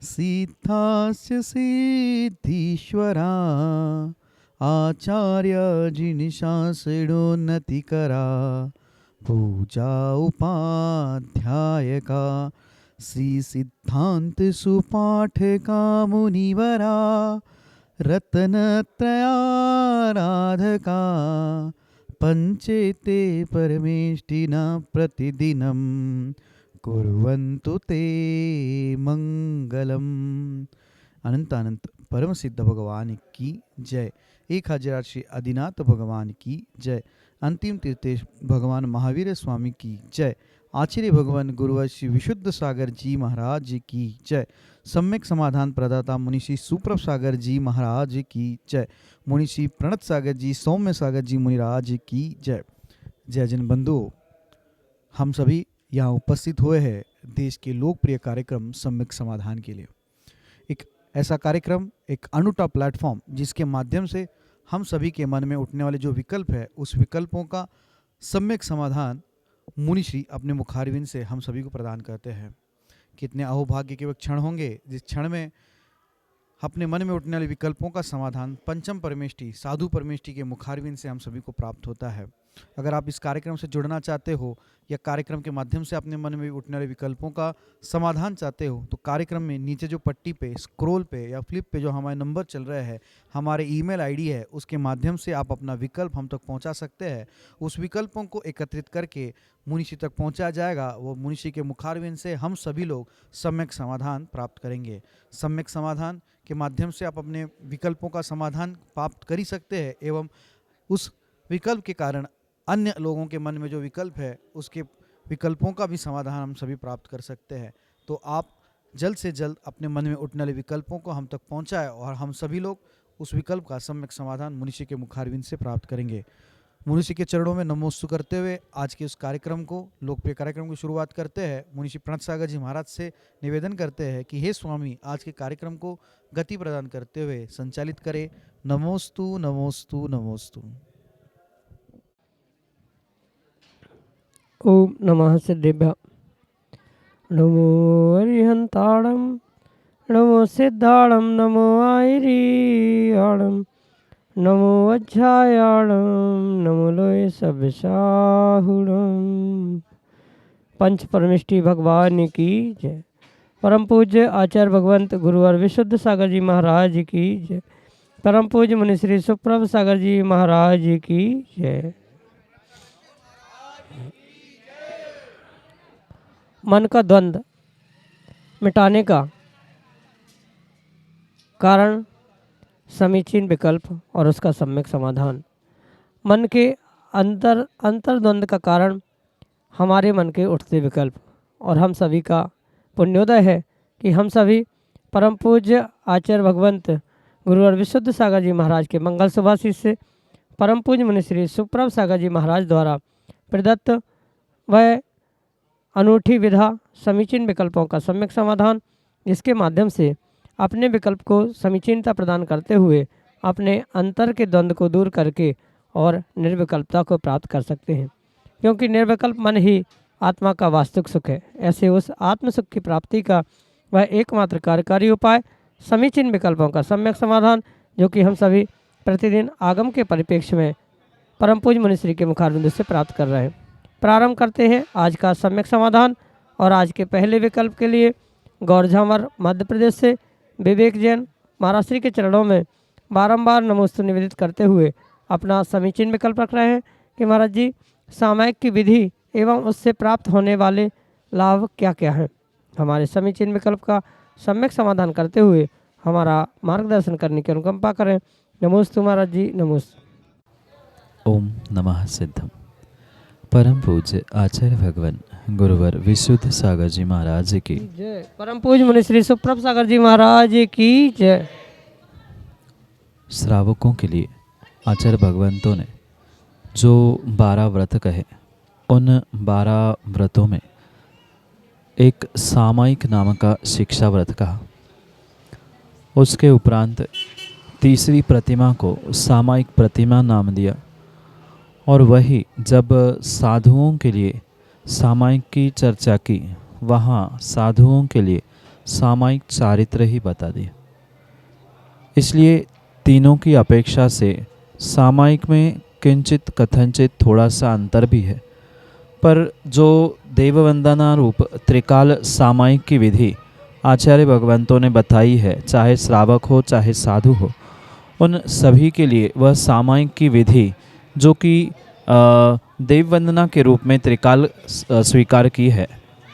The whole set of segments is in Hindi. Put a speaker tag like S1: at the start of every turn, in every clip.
S1: सिद्धास्य सिद्धीश्वरा आचार्य जिनिशासिडोन्नतिकरा पूजा उपाध्यायका श्री सिद्धांत सुपाठका मुनिवरा रत्नत्रयाराधका पंचेते परमेष्टिना प्रतिदिनं कुर्वन्तु ते मंगलम। अनंत अनंत परम सिद्ध भगवान की जय। 1000 श्री आदिनाथ भगवान की जय। अंतिम तीर्थेश भगवान महावीर स्वामी की जय। आचार्य भगवान गुरुवर श्री विशुद्ध सागर जी महाराज की जय। सम्यक समाधान प्रदाता मुनिषि सुप्रभ सागर जी महाराज की जय। मुनिषि प्रणत सागर जी सौम्य सागर जी मुनिराज की जय। जय जन बंधुओं, हम सभी यहाँ उपस्थित हुए हैं देश के लोकप्रिय कार्यक्रम सम्यक समाधान के लिए। एक ऐसा कार्यक्रम, एक अनूठा प्लेटफॉर्म जिसके माध्यम से हम सभी के मन में उठने वाले जो विकल्प है उस विकल्पों का सम्यक समाधान मुनिश्री अपने मुखारविंद से हम सभी को प्रदान करते हैं। कितने अहोभाग्य के वह क्षण होंगे जिस क्षण में अपने मन में उठने वाले विकल्पों का समाधान पंचम परमेष्टि साधु परमेष्टि के मुखारविंद से हम सभी को प्राप्त होता है। अगर आप इस कार्यक्रम से जुड़ना चाहते हो या कार्यक्रम के माध्यम से अपने मन में उठने वाले विकल्पों का समाधान चाहते हो तो कार्यक्रम में नीचे जो पट्टी पे स्क्रॉल पे या फ्लिप पे जो हमारे नंबर चल रहे हैं, हमारे ईमेल आईडी है, उसके माध्यम से आप अपना विकल्प हम तक पहुंचा सकते हैं। उस विकल्पों को एकत्रित करके मुनिषी तक पहुंचा जाएगा। वो मुनिषी के मुखारविंद से हम सभी लोग सम्यक समाधान प्राप्त करेंगे। सम्यक समाधान के माध्यम से आप अपने विकल्पों का समाधान प्राप्त कर ही सकते हैं एवं उस विकल्प के कारण अन्य लोगों के मन में जो विकल्प है उसके विकल्पों का भी समाधान हम सभी प्राप्त कर सकते हैं। तो आप जल्द से जल्द अपने मन में उठने वाले विकल्पों को हम तक पहुंचाएं और हम सभी लोग उस विकल्प का सम्यक समाधान मुनिषी के मुखारविंद से प्राप्त करेंगे। मुनिषी के चरणों में नमोस्तु करते हुए आज के उस कार्यक्रम को, लोकप्रिय कार्यक्रम की शुरुआत करते हैं। मुनिषी प्रणत सागर जी महाराज से निवेदन करते हैं कि हे स्वामी, आज के कार्यक्रम को गति प्रदान करते हुए संचालित करें। नमोस्तु नमोस्तु नमोस्तु।
S2: ओम नमः सिद्धेभ्य। नमो अरिहंताणं नमो सिद्धाणं नमो आयरियाणं नमो अज्जायाणं नमो लोय सविशाहुणं। पंच परमेष्टि भगवान की जय। परम पूज्य आचार्य भगवंत गुरुवर विशुद्ध सागर जी महाराज की जय। परम पूज्य मुनि श्री सुप्रभ सागर जी महाराज की जय। मन का द्वंद्व मिटाने का कारण समीचीन विकल्प और उसका सम्यक समाधान। मन के अंतर द्वंद्व का कारण हमारे मन के उठते विकल्प, और हम सभी का पुण्योदय है कि हम सभी परम पूज्य आचार्य भगवंत गुरुवर विशुद्ध सागर जी महाराज के मंगल सुभाषित से परम पूज्य मुनि श्री सुप्रभ सागर जी महाराज द्वारा प्रदत्त वह अनूठी विधा समीचीन विकल्पों का सम्यक समाधान, जिसके माध्यम से अपने विकल्प को समीचीनता प्रदान करते हुए अपने अंतर के द्वंद्व को दूर करके और निर्विकल्पता को प्राप्त कर सकते हैं। क्योंकि निर्विकल्प मन ही आत्मा का वास्तविक सुख है। ऐसे उस आत्म सुख की प्राप्ति का वह एकमात्र कार्यकारी उपाय समीचीन विकल्पों का सम्यक समाधान, जो कि हम सभी प्रतिदिन आगम के परिप्रेक्ष्य में परम पूज्य मुनिश्री के मुखारविंद से प्राप्त कर रहे हैं। प्रारंभ करते हैं आज का सम्यक समाधान। और आज के पहले विकल्प के लिए गौरझामर मध्य प्रदेश से विवेक जैन महाराष्ट्री के चरणों में बारंबार नमोस्तु निवेदित करते हुए अपना समीचीन विकल्प रख रहे हैं कि महाराज जी, सामायिक की विधि एवं उससे प्राप्त होने वाले लाभ क्या क्या हैं। हमारे समीचीन विकल्प का सम्यक समाधान करते हुए हमारा मार्गदर्शन करने की अनुकंपा करें। नमोस्तु महाराज जी, नमोस्तु।
S3: ओम नमः सिद्धम। परम पूज्य आचार्य भगवान गुरुवर विशुद्ध सागर जी महाराज की
S2: जय। परम पूज्य मुनि श्री सुप्रभ सागर जी महाराज की जय।
S3: श्रावकों के लिए आचार्य भगवंतों ने जो 12 व्रत कहे, उन 12 व्रतों में एक सामायिक नाम का शिक्षा व्रत कहा। उसके उपरांत तीसरी प्रतिमा को सामायिक प्रतिमा नाम दिया। और वही जब साधुओं के लिए सामायिक की चर्चा की, वहाँ साधुओं के लिए सामायिक चारित्र ही बता दिया। इसलिए तीनों की अपेक्षा से सामायिक में किंचित कथनचित थोड़ा सा अंतर भी है, पर जो देववंदना रूप त्रिकाल सामायिक की विधि आचार्य भगवंतों ने बताई है, चाहे श्रावक हो चाहे साधु हो, उन सभी के लिए वह सामायिक की विधि जो कि देववंदना के रूप में त्रिकाल स्वीकार की है,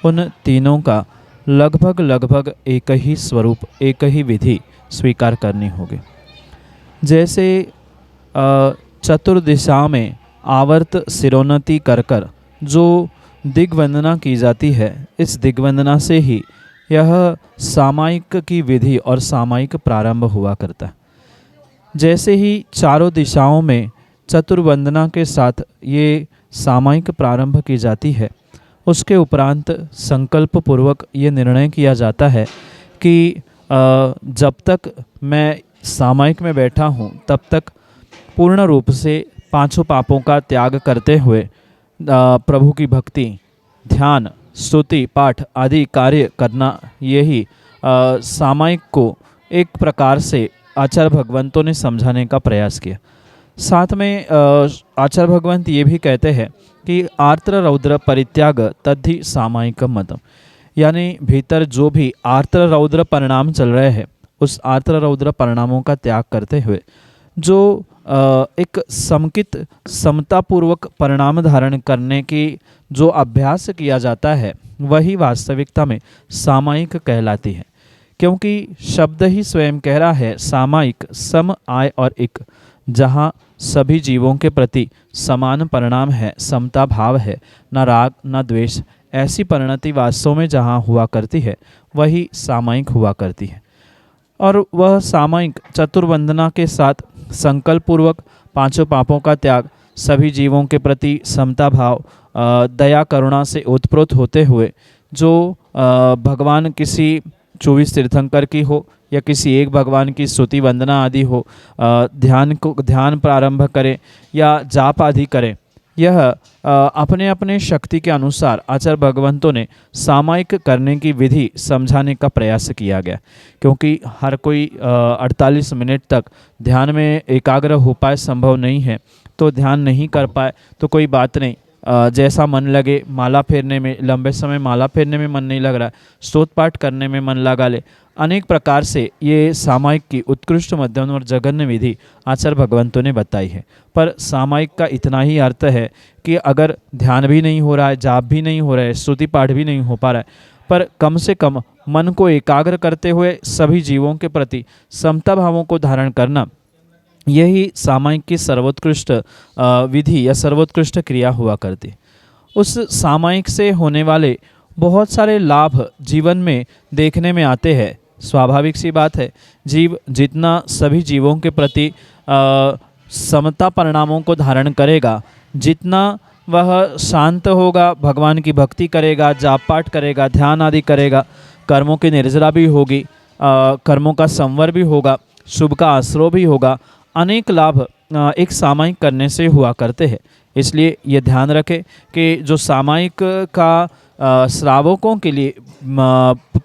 S3: उन तीनों का लगभग लगभग एक ही स्वरूप, एक ही विधि स्वीकार करनी होगी। जैसे चतुर्दिशा में आवर्त सिरोन्नति कर कर जो दिग्वंदना की जाती है, इस दिग्वंदना से ही यह सामायिक की विधि और सामायिक प्रारंभ हुआ करता है। जैसे ही चारों दिशाओं में चतुर्वंदना के साथ ये सामायिक प्रारंभ की जाती है, उसके उपरांत संकल्प पूर्वक ये निर्णय किया जाता है कि जब तक मैं सामायिक में बैठा हूँ तब तक पूर्ण रूप से पांचों पापों का त्याग करते हुए प्रभु की भक्ति, ध्यान, स्तुति, पाठ आदि कार्य करना, यही सामायिक को एक प्रकार से आचार्य भगवंतों ने समझाने का प्रयास किया। साथ में आचार्य भगवंत ये भी कहते हैं कि आर्त्र रौद्र परित्याग तद्धि सामायिकम मतम, यानी भीतर जो भी आर्त्र रौद्र परिणाम चल रहे हैं, उस आर्त्र रौद्र परिणामों का त्याग करते हुए जो एक समकित समतापूर्वक परिणाम धारण करने की जो अभ्यास किया जाता है, वही वास्तविकता में सामायिक कहलाती है। क्योंकि शब्द ही स्वयं कह रहा है सामायिक, सम, आय और एक, जहाँ सभी जीवों के प्रति समान परिणाम है, समता भाव है, न राग न द्वेष, ऐसी परिणति वास्तव में जहाँ हुआ करती है वही सामायिक हुआ करती है। और वह सामायिक चतुर्वंदना के साथ संकल्प पूर्वक पांचों पापों का त्याग, सभी जीवों के प्रति समता भाव, दया करुणा से ओतप्रोत होते हुए जो भगवान किसी 24 तीर्थंकर की हो या किसी एक भगवान की स्तुति वंदना आदि हो, ध्यान प्रारंभ करें या जाप आदि करें, यह अपने अपने शक्ति के अनुसार आचार्य भगवंतों ने सामायिक करने की विधि समझाने का प्रयास किया गया। क्योंकि हर कोई 48 मिनट तक ध्यान में एकाग्र हो पाए संभव नहीं है, तो ध्यान नहीं कर पाए तो कोई बात नहीं, जैसा मन लगे, माला फेरने में, लंबे समय माला फेरने में मन नहीं लग रहा है, स्तोत्र पाठ करने में मन लगा ले, अनेक प्रकार से ये सामायिक की उत्कृष्ट, मध्यम और जघन्य विधि आचार्य भगवंतों ने बताई है। पर सामायिक का इतना ही अर्थ है कि अगर ध्यान भी नहीं हो रहा है, जाप भी नहीं हो रहा है, स्तुति पाठ भी नहीं हो पा रहा है, पर कम से कम मन को एकाग्र करते हुए सभी जीवों के प्रति समता भावों को धारण करना, यही सामायिक की सर्वोत्कृष्ट विधि या सर्वोत्कृष्ट क्रिया हुआ करती। उस सामायिक से होने वाले बहुत सारे लाभ जीवन में देखने में आते हैं। स्वाभाविक सी बात है, जीव जितना सभी जीवों के प्रति समता परिणामों को धारण करेगा, जितना वह शांत होगा, भगवान की भक्ति करेगा, जाप पाठ करेगा, ध्यान आदि करेगा, कर्मों की निर्जरा भी होगी, कर्मों का संवर भी होगा, शुभ का आश्रय भी होगा, अनेक लाभ एक सामायिक करने से हुआ करते हैं। इसलिए ये ध्यान रखें कि जो सामायिक का श्रावकों के लिए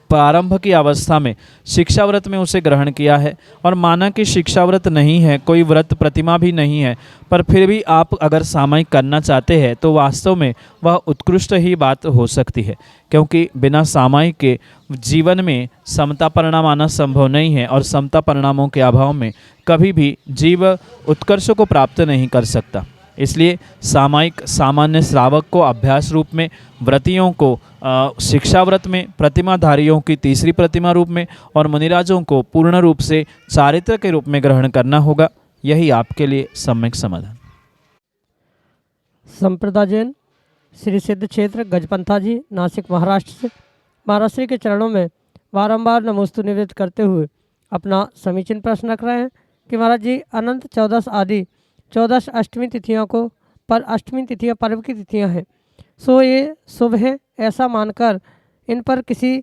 S3: प्रारंभ की अवस्था में शिक्षा व्रत में उसे ग्रहण किया है, और माना कि शिक्षा व्रत नहीं है, कोई व्रत प्रतिमा भी नहीं है, पर फिर भी आप अगर सामायिक करना चाहते हैं तो वास्तव में वह उत्कृष्ट ही बात हो सकती है। क्योंकि बिना सामायिक के जीवन में समता परिणाम आना संभव नहीं है, और समता परिणामों के अभाव में कभी भी जीव उत्कर्ष को प्राप्त नहीं कर सकता। इसलिए सामायिक सामान्य श्रावक को अभ्यास रूप में, व्रतियों को शिक्षा व्रत में, प्रतिमाधारियों की तीसरी प्रतिमा रूप में, और मुनिराजों को पूर्ण रूप से चारित्र के रूप में ग्रहण करना होगा। यही आपके लिए सम्यक समाधान।
S2: संप्रदायजन श्री सिद्ध क्षेत्र गजपंथा जी, नासिक महाराष्ट्र से महाराज श्री के चरणों में बारंबार नमोस्तु निवेदित करते हुए अपना समीचीन प्रश्न रख रहे हैं कि महाराज जी, अनंत 14 आदि 14 अष्टमी तिथियों को पर अष्टमी तिथियाँ पर्व की तिथियाँ हैं, सो ये शुभ है ऐसा मानकर इन पर किसी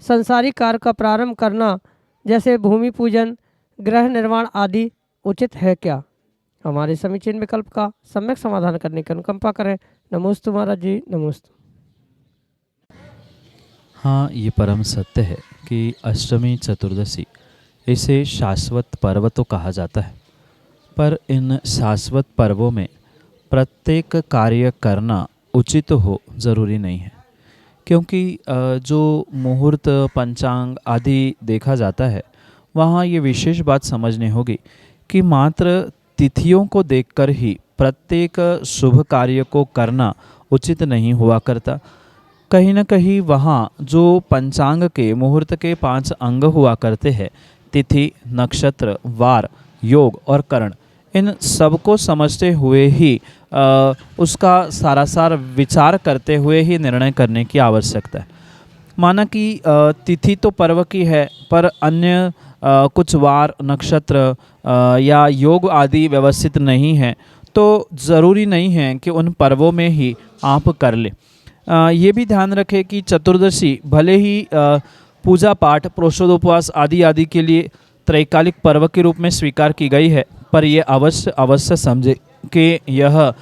S2: संसारिक कार्य का प्रारंभ करना, जैसे भूमि पूजन, गृह निर्माण आदि उचित है क्या? हमारे समीचीन विकल्प का सम्यक समाधान करने की अनुकंपा करें। नमोस्तु महाराज जी, नमोस्तु।
S3: हाँ, ये परम सत्य है कि अष्टमी चतुर्दशी इसे शाश्वत पर्व तो कहा जाता है, पर इन शाश्वत पर्वों में प्रत्येक कार्य करना उचित हो ज़रूरी नहीं है। क्योंकि जो मुहूर्त पंचांग आदि देखा जाता है, वहाँ ये विशेष बात समझनी होगी कि मात्र तिथियों को देखकर ही प्रत्येक शुभ कार्य को करना उचित नहीं हुआ करता। कहीं न कहीं वहाँ जो पंचांग के मुहूर्त के 5 अंग हुआ करते हैं, तिथि, नक्षत्र, वार, योग और करण, इन सबको समझते हुए ही उसका सारासार विचार करते हुए ही निर्णय करने की आवश्यकता है। माना कि तिथि तो पर्व की है, पर अन्य कुछ वार, नक्षत्र या योग आदि व्यवस्थित नहीं है, तो ज़रूरी नहीं है कि उन पर्वों में ही आप कर लें। ये भी ध्यान रखें कि चतुर्दशी भले ही पूजा पाठ, प्रोषोदोपवास आदि आदि के लिए त्रैकालिक पर्व के रूप में स्वीकार की गई है, पर यह अवश्य समझे कि यह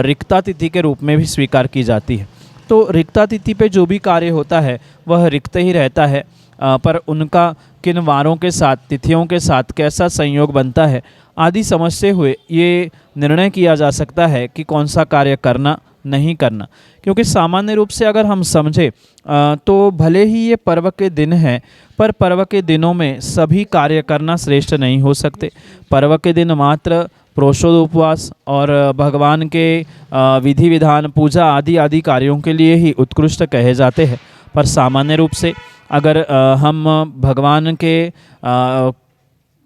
S3: रिक्ता तिथि के रूप में भी स्वीकार की जाती है। तो रिक्ता तिथि पे जो भी कार्य होता है वह रिक्त ही रहता है, पर उनका किन वारों के साथ, तिथियों के साथ कैसा संयोग बनता है आदि समझते हुए ये निर्णय किया जा सकता है कि कौन सा कार्य करना, नहीं करना। क्योंकि सामान्य रूप से अगर हम समझें तो भले ही ये पर्व के दिन हैं, पर पर्व के दिनों में सभी कार्य करना श्रेष्ठ नहीं हो सकते। पर्व के दिन मात्र प्रोषोदोपवास और भगवान के विधि विधान, पूजा आदि आदि कार्यों के लिए ही उत्कृष्ट कहे जाते हैं। पर सामान्य रूप से अगर हम भगवान के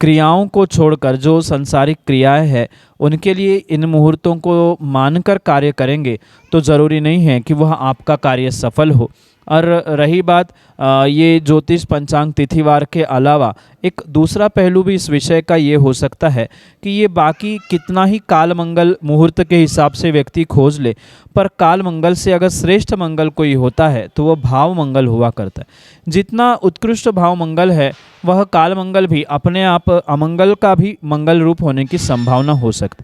S3: क्रियाओं को छोड़कर जो सांसारिक क्रियाएं हैं उनके लिए इन मुहूर्तों को मानकर कार्य करेंगे, तो ज़रूरी नहीं है कि वह आपका कार्य सफल हो। और रही बात ये ज्योतिष पंचांग तिथिवार के अलावा एक दूसरा पहलू भी इस विषय का ये हो सकता है कि ये बाकी कितना ही काल मंगल मुहूर्त के हिसाब से व्यक्ति खोज ले, पर काल मंगल से अगर श्रेष्ठ मंगल कोई होता है तो वह भाव मंगल हुआ करता है। जितना उत्कृष्ट भाव मंगल है, वह काल मंगल भी अपने आप अमंगल का भी मंगल रूप होने की संभावना हो सकती।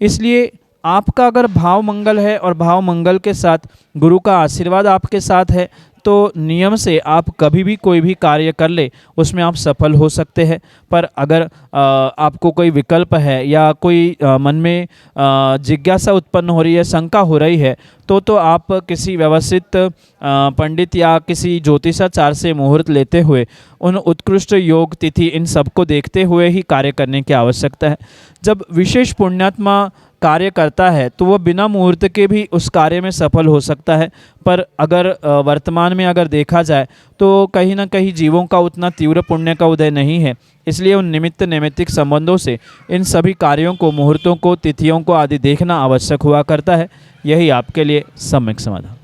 S3: इसलिए आपका अगर भाव मंगल है और भाव मंगल के साथ गुरु का आशीर्वाद आपके साथ है, तो नियम से आप कभी भी कोई भी कार्य कर ले उसमें आप सफल हो सकते हैं। पर अगर आपको कोई विकल्प है या कोई मन में जिज्ञासा उत्पन्न हो रही है, शंका हो रही है, तो आप किसी व्यवस्थित पंडित या किसी ज्योतिषाचार्य से मुहूर्त लेते हुए उन उत्कृष्ट योग, तिथि, इन सबको देखते हुए ही कार्य करने की आवश्यकता है। जब विशेष पुण्यात्मा कार्य करता है तो वह बिना मुहूर्त के भी उस कार्य में सफल हो सकता है। पर अगर वर्तमान में अगर देखा जाए तो कहीं ना कहीं जीवों का उतना तीव्र पुण्य का उदय नहीं है। इसलिए उन निमित्त नैमित्तिक संबंधों से इन सभी कार्यों को, मुहूर्तों को, तिथियों को आदि देखना आवश्यक हुआ करता है। यही आपके लिए सम्यक समाधान।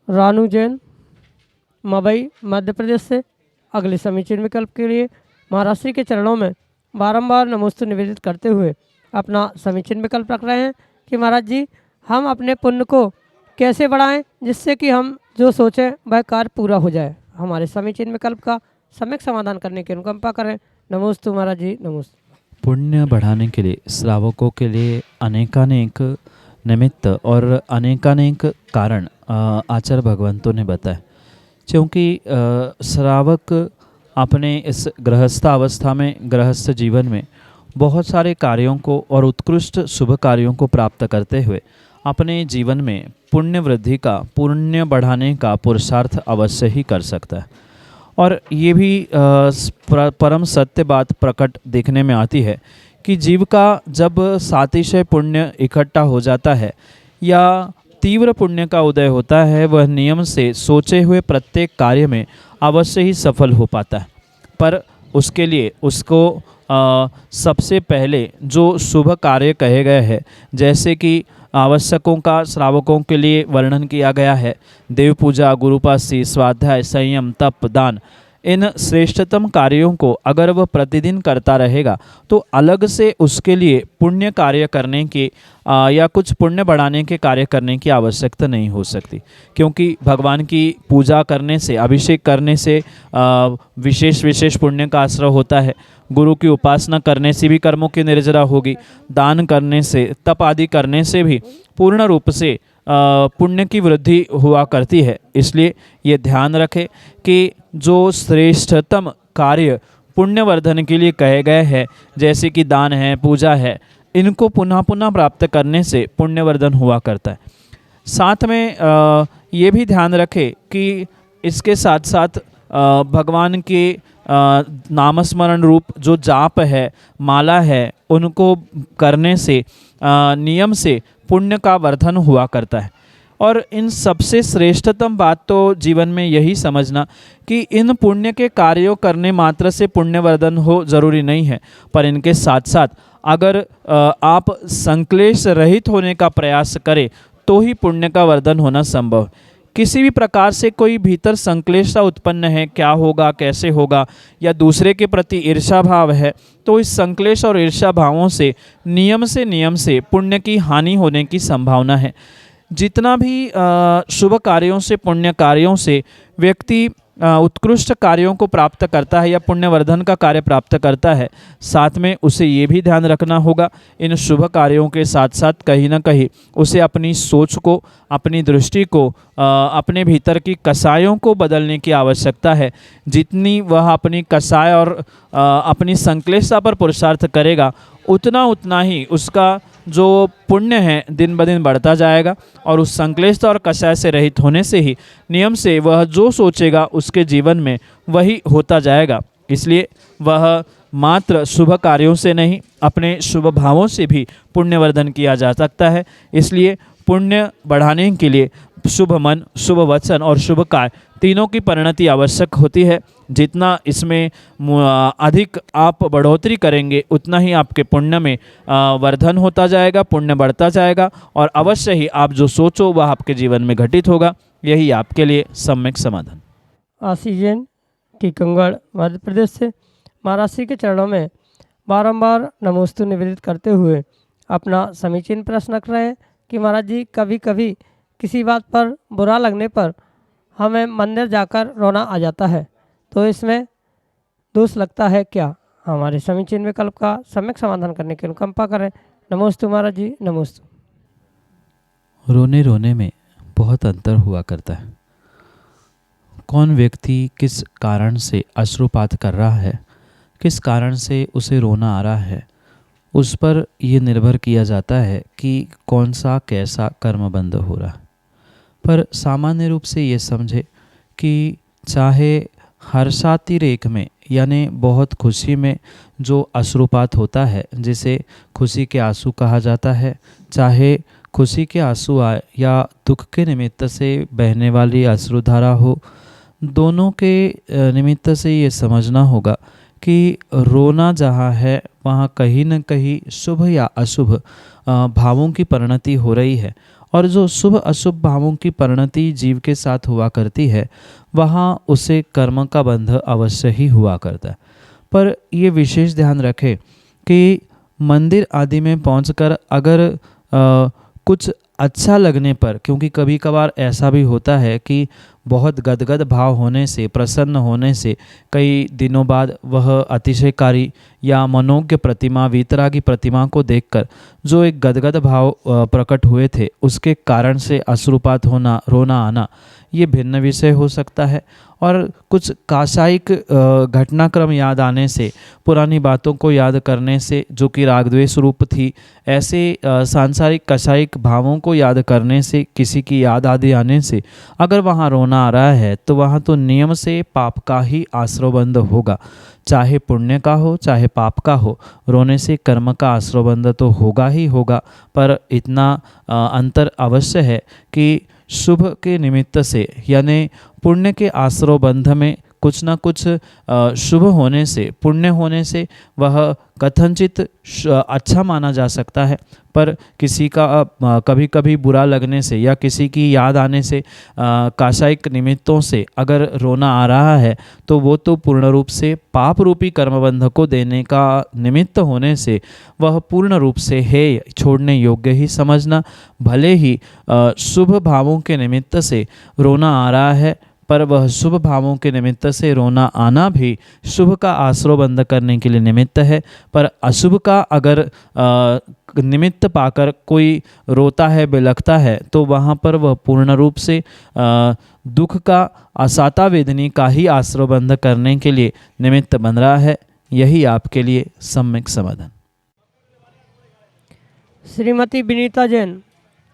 S2: रानू जैन, मवई, मध्य प्रदेश से अगले समीचीन विकल्प के लिए महाराष्ट्र के चरणों में बारंबार नमोस्तु निवेदित करते हुए अपना समीचीन विकल्प रख रहे हैं कि महाराज जी, हम अपने पुण्य को कैसे बढ़ाएं जिससे कि हम जो सोचें वह कार्य पूरा हो जाए। हमारे समीचीन विकल्प का सम्यक समाधान करने की अनुकंपा करें। नमोस्तु महाराज जी, नमोस्तु।
S3: पुण्य बढ़ाने के लिए श्रावकों के लिए अनेकानेक निमित्त और अनेकानेक कारण आचार्य भगवंतों ने बताए। क्योंकि श्रावक अपने इस गृहस्थ में, गृहस्थ जीवन में बहुत सारे कार्यों को और उत्कृष्ट शुभ कार्यों को प्राप्त करते हुए अपने जीवन में पुण्य वृद्धि का, पुण्य बढ़ाने का पुरुषार्थ अवश्य ही कर सकता है। और ये भी परम सत्य बात प्रकट देखने में आती है कि जीव का जब सातिशय पुण्य इकट्ठा हो जाता है या तीव्र पुण्य का उदय होता है, वह नियम से सोचे हुए प्रत्येक कार्य में अवश्य ही सफल हो पाता है। पर उसके लिए उसको सबसे पहले जो शुभ कार्य कहे गए हैं, जैसे कि आवश्यकों का श्रावकों के लिए वर्णन किया गया है, देव पूजा, गुरुपासी, स्वाध्याय, संयम, तप, दान, इन श्रेष्ठतम कार्यों को अगर वह प्रतिदिन करता रहेगा तो अलग से उसके लिए पुण्य कार्य करने की या कुछ पुण्य बढ़ाने के कार्य करने की आवश्यकता नहीं हो सकती। क्योंकि भगवान की पूजा करने से, अभिषेक करने से विशेष विशेष पुण्य का आश्रय होता है। गुरु की उपासना करने से भी कर्मों की निर्जरा होगी। दान करने से, तप आदि करने से भी पूर्ण रूप से पुण्य की वृद्धि हुआ करती है। इसलिए ये ध्यान रखें कि जो श्रेष्ठतम कार्य पुण्यवर्धन के लिए कहे गए हैं, जैसे कि दान है, पूजा है, इनको पुनः पुनः प्राप्त करने से पुण्यवर्धन हुआ करता है। साथ में ये भी ध्यान रखें कि इसके साथ साथ भगवान के नामस्मरण रूप जो जाप है, माला है, उनको करने से नियम से पुण्य का वर्धन हुआ करता है। और इन सबसे श्रेष्ठतम बात तो जीवन में यही समझना कि इन पुण्य के कार्यों करने मात्र से पुण्यवर्धन हो ज़रूरी नहीं है, पर इनके साथ साथ अगर आप संक्लेश रहित होने का प्रयास करें तो ही पुण्य का वर्धन होना संभव है। किसी भी प्रकार से कोई भीतर संक्लेशता उत्पन्न है, क्या होगा, कैसे होगा, या दूसरे के प्रति ईर्ष्या भाव है, तो इस संक्लेश और ईर्ष्या भावों से नियम से पुण्य की हानि होने की संभावना है। जितना भी शुभ कार्यों से, पुण्य कार्यों से व्यक्ति उत्कृष्ट कार्यों को प्राप्त करता है या पुण्यवर्धन का कार्य प्राप्त करता है, साथ में उसे ये भी ध्यान रखना होगा इन शुभ कार्यों के साथ साथ कहीं ना कहीं उसे अपनी सोच को, अपनी दृष्टि को, अपने भीतर की कसायों को बदलने की आवश्यकता है। जितनी वह अपनी कसाय और अपनी संक्लेशता पर पुरुषार्थ करेगा, उतना ही उसका जो पुण्य है दिन ब दिन बढ़ता जाएगा, और उस संक्लेशता और कषाय से रहित होने से ही नियम से वह जो सोचेगा उसके जीवन में वही होता जाएगा। इसलिए वह मात्र शुभ कार्यों से नहीं, अपने शुभ भावों से भी पुण्यवर्धन किया जा सकता है। इसलिए पुण्य बढ़ाने के लिए शुभ मन, शुभ वचन और शुभ कार्य तीनों की परिणति आवश्यक होती है। जितना इसमें अधिक आप बढ़ोतरी करेंगे, उतना ही आपके पुण्य में वर्धन होता जाएगा, पुण्य बढ़ता जाएगा, और अवश्य ही आप जो सोचो वह आपके जीवन में घटित होगा। यही आपके लिए सम्यक समाधान।
S2: आशीष जैन, टीकमगढ़, मध्य प्रदेश से महाराज श्री के चरणों में बारंबार नमोस्तु निवेदित करते हुए अपना समीचीन प्रश्न रख रहे हैं कि महाराज जी, कभी कभी किसी बात पर बुरा लगने पर हमें मंदिर जाकर रोना आ जाता है, तो इसमें दोष लगता है क्या? हमारे समीचीन विकल्प का सम्यक समाधान करने की अनुकंपा करें। नमोस्तु महाराज जी, नमोस्तु।
S3: रोने रोने में बहुत अंतर हुआ करता है। कौन व्यक्ति किस कारण से अश्रुपात कर रहा है, किस कारण से उसे रोना आ रहा है, उस पर यह निर्भर किया जाता है कि कौन सा कैसा कर्मबंध हो रहा है। पर सामान्य रूप से ये समझे कि चाहे हर्षातिरेक में, यानी बहुत खुशी में जो अश्रुपात होता है, जिसे खुशी के आंसू कहा जाता है, चाहे खुशी के आंसू आए या दुख के निमित्त से बहने वाली अश्रुधारा हो, दोनों के निमित्त से ये समझना होगा कि रोना जहाँ है वहाँ कहीं न कहीं शुभ या अशुभ भावों की परिणति हो रही है, और जो शुभ अशुभ भावों की परिणति जीव के साथ हुआ करती है, वहाँ उसे कर्म का बंध अवश्य ही हुआ करता है। पर ये विशेष ध्यान रखें कि मंदिर आदि में पहुंचकर अगर कुछ अच्छा लगने पर, क्योंकि कभी कभार ऐसा भी होता है कि बहुत गदगद भाव होने से, प्रसन्न होने से कई दिनों बाद वह अतिशयकारी या मनोज्ञ प्रतिमा, वीतरागी प्रतिमा को देखकर जो एक गदगद भाव प्रकट हुए थे, उसके कारण से अश्रुपात होना, रोना आना, ये भिन्न विषय हो सकता है। और कुछ कासायिक घटनाक्रम याद आने से, पुरानी बातों को याद करने से, जो कि रागद्वेष रूप थी, ऐसे सांसारिक कसायिक भावों को याद करने से, किसी की याद आदि आने से अगर वहाँ रोना आ रहा है, तो वहाँ तो नियम से पाप का ही आश्रयबंध होगा। चाहे पुण्य का हो, चाहे पाप का हो, रोने से कर्म का आश्रयबंध तो होगा ही होगा। पर इतना अंतर अवश्य है कि शुभ के निमित्त से, यानी पुण्य के आश्रयबंध में कुछ न कुछ शुभ होने से, पुण्य होने से वह कथनचित अच्छा माना जा सकता है। पर किसी का कभी कभी बुरा लगने से या किसी की याद आने से, कासायिक निमित्तों से अगर रोना आ रहा है, तो वो तो पूर्ण रूप से पाप रूपी कर्मबंध को देने का निमित्त होने से वह पूर्ण रूप से है छोड़ने योग्य ही समझना। भले ही शुभ भावों के निमित्त से रोना आ रहा है, पर वह शुभ भावों के निमित्त से रोना आना भी शुभ का आश्रय बंद करने के लिए निमित्त है। पर अशुभ का अगर निमित्त पाकर कोई रोता है, बिलखता है, तो वहाँ पर वह पूर्ण रूप से दुख का, असाता वेदनी का ही आश्रय बंद करने के लिए निमित्त बन रहा है। यही आपके लिए सम्यक समाधान।
S2: श्रीमती विनीता जैन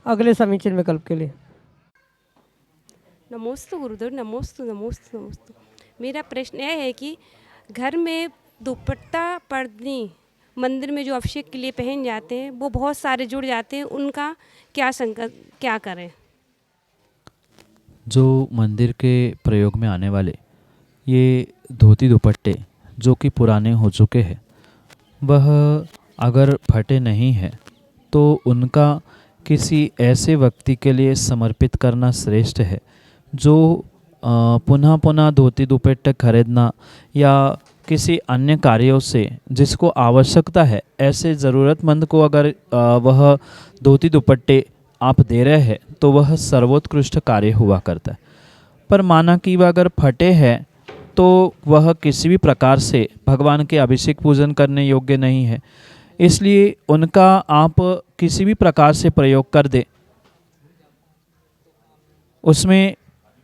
S2: अगले समीचीन विकल्प के लिए।
S4: नमोस्तु गुरुदेव, नमोस्तु नमोस्तु नमोस्तु। मेरा प्रश्न यह है कि घर में दुपट्टा पड़नी मंदिर में जो अभिषेक के लिए पहन जाते हैं वो बहुत सारे जुड़ जाते हैं, उनका क्या करें?
S3: जो मंदिर के प्रयोग में आने वाले ये धोती दुपट्टे जो कि पुराने हो चुके हैं, वह अगर फटे नहीं हैं तो उनका किसी ऐसे व्यक्ति के लिए समर्पित करना श्रेष्ठ है जो पुनः पुनः धोती दुपट्टे खरीदना या किसी अन्य कार्यों से जिसको आवश्यकता है, ऐसे ज़रूरतमंद को अगर वह धोती दुपट्टे आप दे रहे हैं तो वह सर्वोत्कृष्ट कार्य हुआ करता है। पर माना कि वह अगर फटे हैं तो वह किसी भी प्रकार से भगवान के अभिषेक पूजन करने योग्य नहीं है, इसलिए उनका आप किसी भी प्रकार से प्रयोग कर दे, उसमें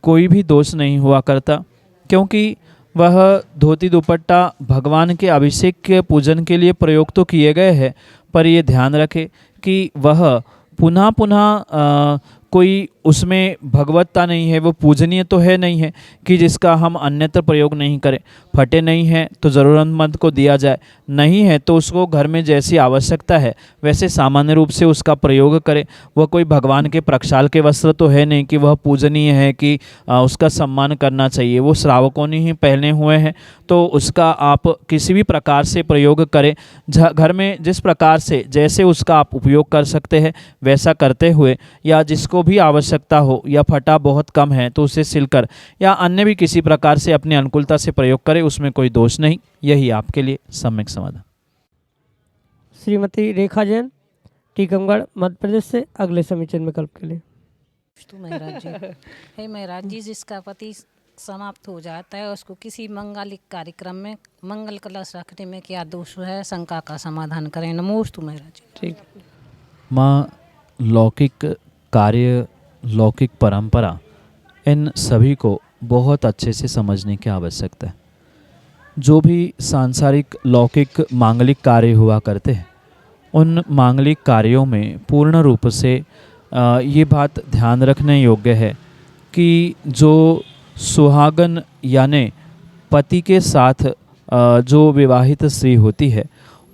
S3: कोई भी दोष नहीं हुआ करता, क्योंकि वह धोती दुपट्टा भगवान के अभिषेक के पूजन के लिए प्रयोग तो किए गए हैं, पर ये ध्यान रखें कि वह पुनः पुनः कोई उसमें भगवत्ता नहीं है, वो पूजनीय तो है नहीं है कि जिसका हम अन्यत्र प्रयोग नहीं करें। फटे नहीं हैं तो ज़रूरतमंद को दिया जाए, नहीं है तो उसको घर में जैसी आवश्यकता है वैसे सामान्य रूप से उसका प्रयोग करें। वह कोई भगवान के प्रक्षाल के वस्त्र तो है नहीं कि वह पूजनीय है कि उसका सम्मान करना चाहिए। वो श्रावकों ने ही पहने हुए हैं, तो उसका आप किसी भी प्रकार से प्रयोग करें। घर में जिस प्रकार से जैसे उसका आप उपयोग कर सकते हैं वैसा करते हुए, या जिसको भी आवश्यकता हो या फटा बहुत कम है तो उसे सिलकर या अन्य भी किसी प्रकार से अपनी अनुकूलता से प्रयोग करें, उसमें कोई दोष नहीं। यही आपके लिए सम्यक समाधान।
S2: श्रीमती रेखा जैन टीकमगढ़ मध्य प्रदेश से अगले समीचीन विकल्प के लिए।
S5: महाराज जी, हे महाराज जी, जिसका पति समाप्त हो जाता है उसको किसी मंगलिक कार्यक्रम में मंगल कलश रखने में क्या दोष है, शंका का समाधान करें। नमोस्तु महाराज जी।
S2: ठीक।
S3: माँ, लौकिक कार्य, लौकिक परंपरा, इन सभी को बहुत अच्छे से समझने की आवश्यकता है। जो भी सांसारिक लौकिक मांगलिक कार्य हुआ करते हैं, उन मांगलिक कार्यों में पूर्ण रूप से ये बात ध्यान रखने योग्य है कि जो सुहागन यानी पति के साथ जो विवाहित स्त्री होती है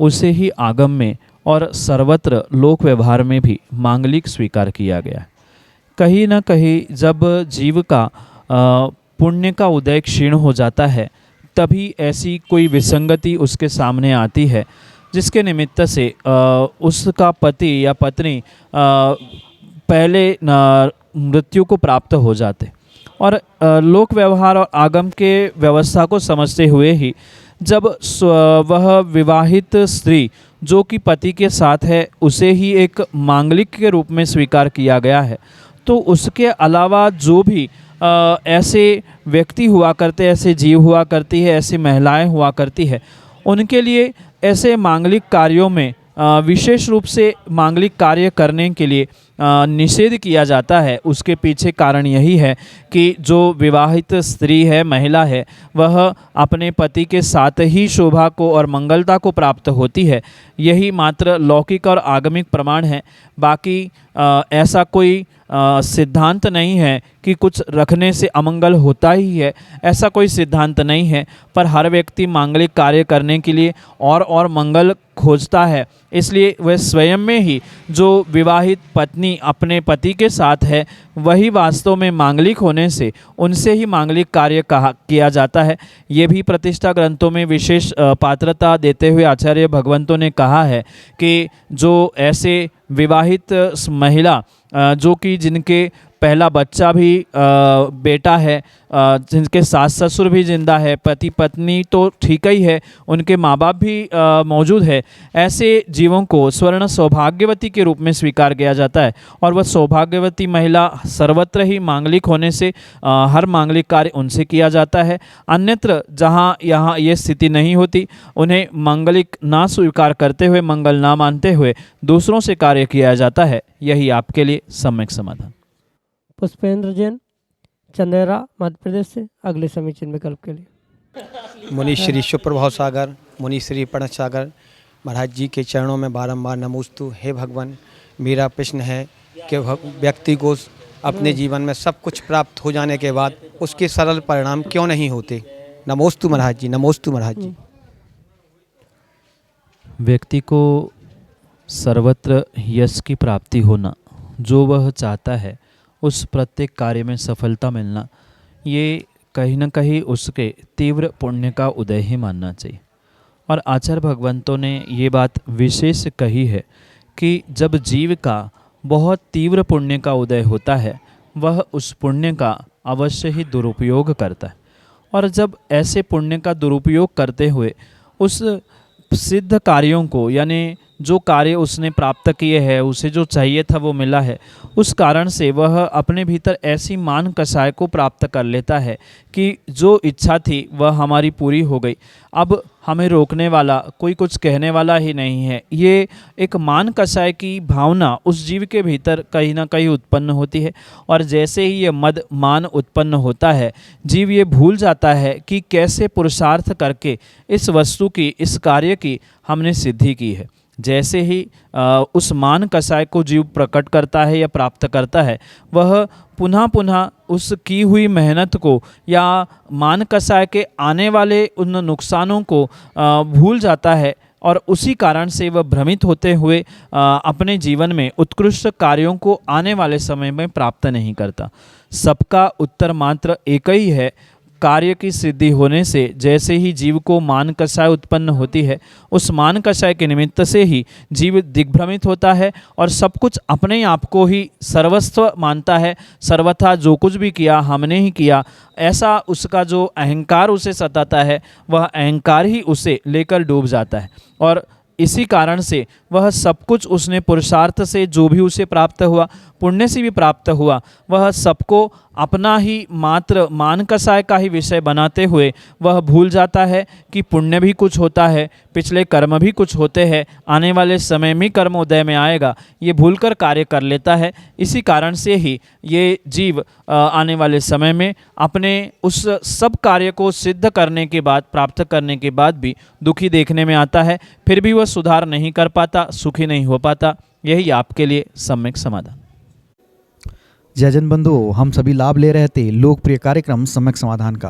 S3: उसे ही आगम में और सर्वत्र लोक व्यवहार में भी मांगलिक स्वीकार किया गया है। कहीं न कहीं जब जीव का पुण्य का उदय क्षीण हो जाता है तभी ऐसी कोई विसंगति उसके सामने आती है जिसके निमित्त से उसका पति या पत्नी पहले मृत्यु को प्राप्त हो जाते, और लोक व्यवहार और आगम के व्यवस्था को समझते हुए ही जब वह विवाहित स्त्री जो कि पति के साथ है उसे ही एक मांगलिक के रूप में स्वीकार किया गया है, तो उसके अलावा जो भी ऐसे व्यक्ति हुआ करते, ऐसे जीव हुआ करती है, ऐसी महिलाएं हुआ करती है, उनके लिए ऐसे मांगलिक कार्यों में विशेष रूप से मांगलिक कार्य करने के लिए निषेध किया जाता है। उसके पीछे कारण यही है कि जो विवाहित स्त्री है, महिला है, वह अपने पति के साथ ही शोभा को और मंगलता को प्राप्त होती है। यही मात्र लौकिक और आगमिक प्रमाण है। बाकी ऐसा कोई सिद्धांत नहीं है कि कुछ रखने से अमंगल होता ही है, ऐसा कोई सिद्धांत नहीं है। पर हर व्यक्ति मांगलिक कार्य करने के लिए और मंगल खोजता है, इसलिए वह स्वयं में ही जो विवाहित पत्नी अपने पति के साथ है वही वास्तव में मांगलिक होने से उनसे ही मांगलिक कार्य किया जाता है। ये भी प्रतिष्ठा ग्रंथों में विशेष पात्रता देते हुए आचार्य भगवंतों ने कहा है कि जो ऐसे विवाहित महिला जो कि जिनके पहला बच्चा भी बेटा है, जिनके सास ससुर भी जिंदा है, पति पत्नी तो ठीक ही है, उनके माँ बाप भी मौजूद है, ऐसे जीवों को स्वर्ण सौभाग्यवती के रूप में स्वीकार किया जाता है। और वह सौभाग्यवती महिला सर्वत्र ही मांगलिक होने से हर मांगलिक कार्य उनसे किया जाता है। अन्यत्र जहाँ यहाँ ये स्थिति नहीं होती, उन्हें मांगलिक ना स्वीकार करते हुए, मंगल ना मानते हुए दूसरों से कार्य किया जाता है। यही आपके लिए सम्यक समाधान।
S2: पुष्पेंद्र जैन, चंदेरा, मध्य प्रदेश से अगले समीचीन विकल्प के लिए।
S6: मुनि श्री सुप्रभाव सागर, मुनि श्री प्रणत सागर महाराज जी के चरणों में बारंबार नमोस्तु। हे भगवान, मेरा प्रश्न है कि व्यक्ति को अपने जीवन में सब कुछ प्राप्त हो जाने के बाद उसके सरल परिणाम क्यों नहीं होते? नमोस्तु महाराज जी, नमोस्तु महाराज जी।
S3: व्यक्ति को सर्वत्र यश की प्राप्ति होना, जो वह चाहता है उस प्रत्येक कार्य में सफलता मिलना, ये कहीं न कहीं उसके तीव्र पुण्य का उदय ही मानना चाहिए। और आचार्य भगवंतों ने ये बात विशेष कही है कि जब जीव का बहुत तीव्र पुण्य का उदय होता है, वह उस पुण्य का अवश्य ही दुरुपयोग करता है। और जब ऐसे पुण्य का दुरुपयोग करते हुए उस सिद्ध कार्यों को, यानी जो कार्य उसने प्राप्त किए हैं, उसे जो चाहिए था वो मिला है, उस कारण से वह अपने भीतर ऐसी मान कषाय को प्राप्त कर लेता है कि जो इच्छा थी वह हमारी पूरी हो गई, अब हमें रोकने वाला कोई कुछ कहने वाला ही नहीं है। ये एक मान कषाय की भावना उस जीव के भीतर कहीं ना कहीं उत्पन्न होती है। और जैसे ही ये मद मान उत्पन्न होता है, जीव ये भूल जाता है कि कैसे पुरुषार्थ करके इस वस्तु की, इस कार्य की हमने सिद्धि की है। जैसे ही उस मान कषाय को जीव प्रकट करता है या प्राप्त करता है, वह पुनः पुनः उस की हुई मेहनत को या मान कषाय के आने वाले उन नुकसानों को भूल जाता है। और उसी कारण से वह भ्रमित होते हुए अपने जीवन में उत्कृष्ट कार्यों को आने वाले समय में प्राप्त नहीं करता। सबका उत्तर मात्र एक ही है। कार्य की सिद्धि होने से जैसे ही जीव को मान कषाय उत्पन्न होती है, उस मान कषाय के निमित्त से ही जीव दिग्भ्रमित होता है और सब कुछ अपने आप को ही सर्वस्व मानता है। सर्वथा जो कुछ भी किया हमने ही किया, ऐसा उसका जो अहंकार उसे सताता है, वह अहंकार ही उसे लेकर डूब जाता है। और इसी कारण से वह सब कुछ उसने पुरुषार्थ से जो भी उसे प्राप्त हुआ, पुण्य से भी प्राप्त हुआ, वह सबको अपना ही मात्र मान कषाय का ही विषय बनाते हुए वह भूल जाता है कि पुण्य भी कुछ होता है, पिछले कर्म भी कुछ होते हैं, आने वाले समय में कर्म उदय में आएगा, ये भूलकर कार्य कर लेता है। इसी कारण से ही ये जीव आने वाले समय में अपने उस सब कार्य को सिद्ध करने के बाद, प्राप्त करने के बाद भी दुखी देखने में आता है, फिर भी वह सुधार नहीं कर पाता, सुखी नहीं हो पाता। यही आपके लिए सम्यक समाधान।
S1: जयजन बंधुओं, हम सभी लाभ ले रहे थे लोकप्रिय कार्यक्रम सम्यक समाधान का।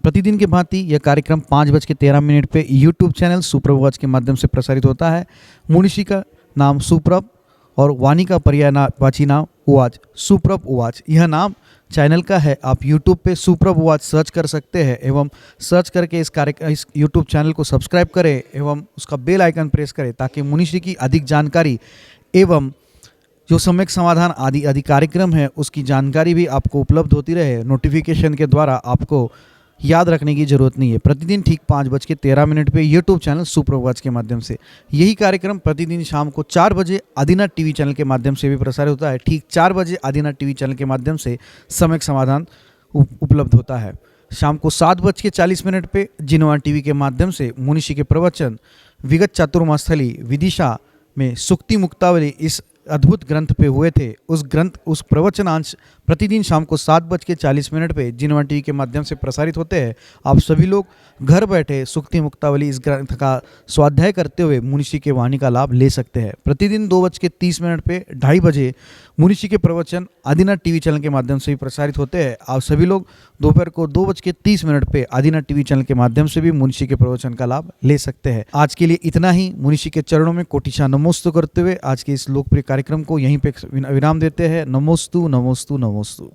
S1: प्रतिदिन की भांति यह कार्यक्रम 5:13 पे यूट्यूब चैनल सुप्रभ उवाच के माध्यम से प्रसारित होता है। मुनिषी का नाम सुप्रभ और वाणी का पर्यायवाची नाम उवाच, सुप्रभ उवाच यह नाम चैनल का है। आप यूट्यूब पे सुप्रभ उवाच सर्च कर सकते हैं एवं सर्च करके इस यूट्यूब चैनल को सब्सक्राइब करें एवं उसका बेल आइकन प्रेस करें, ताकि मुनिषी की अधिक जानकारी एवं जो सम्यक समाधान आदि कार्यक्रम है उसकी जानकारी भी आपको उपलब्ध होती रहे। नोटिफिकेशन के द्वारा आपको याद रखने की जरूरत नहीं है। प्रतिदिन ठीक 5:13 पे यूट्यूब चैनल सुप्रभ उवाच के माध्यम से यही कार्यक्रम प्रतिदिन शाम को 4 बजे आदिनाथ टीवी चैनल के माध्यम से भी प्रसारित होता है। ठीक 4 बजे आदिनाथ टीवी चैनल के माध्यम से सम्यक समाधान उपलब्ध होता है। शाम को 7:40 पे जिनवान टीवी के माध्यम से मुनिषी के प्रवचन विगत चातुर्मास्थली विदिशा में सुक्ति मुक्तावली इस अद्भुत ग्रंथ पे हुए थे। उस प्रवचनांश प्रतिदिन शाम को 7:40 पे जिनवान टीवी के माध्यम से प्रसारित होते हैं। आप सभी लोग घर बैठे सुक्ति मुक्तावली इस ग्रंथ का स्वाध्याय करते हुए मुनिषी के वाणी का लाभ ले सकते हैं। प्रतिदिन 2:30 पे 2:30 बजे मुनिषी के प्रवचन आदिनाथ टीवी चैनल के माध्यम से भी प्रसारित होते हैं। आप सभी लोग दोपहर को 2:30 पे आदिनाथ टीवी चैनल के माध्यम से भी मुनिषी के प्रवचन का लाभ ले सकते हैं। आज के लिए इतना ही। मुनिषी के चरणों में कोटिशा नमोस्तु करते हुए आज के इस लोकप्रिय कार्यक्रम को यहीं पे विराम देते हैं। नमोस्तु नमोस्तु नमोस्तु।